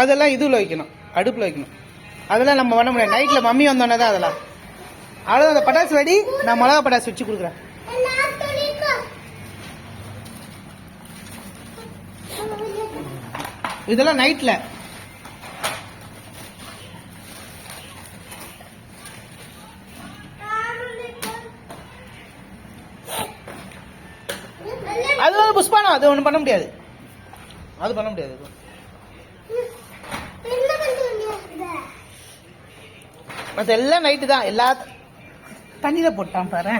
அதெல்லாம் இதுல வைக்கணும், அடுப்புல வைக்கணும். அதெல்லாம் நம்ம பண்ண முடியாது. நைட்ல மம்மி வந்தோன்னே தான் அதெல்லாம். அவ்வளோ அந்த பட்டாசு வெடி. நான் மிளகா பட்டாசு வச்சு கொடுக்குறேன். இதெல்லாம் நைட்ல. அது வந்து புஷ்பானம். அது ஒன்றும் பண்ண முடியாது. அது பண்ண முடியாது. மற்ற எல்லாம் நைட்டு தான். எல்லா தண்ணியில போட்டான் பாரு.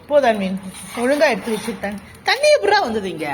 போதான் மீன் ஒழுங்கா எடுத்து வச்சுட்டாங்க. தண்ணி எப்படா வந்தது இங்க?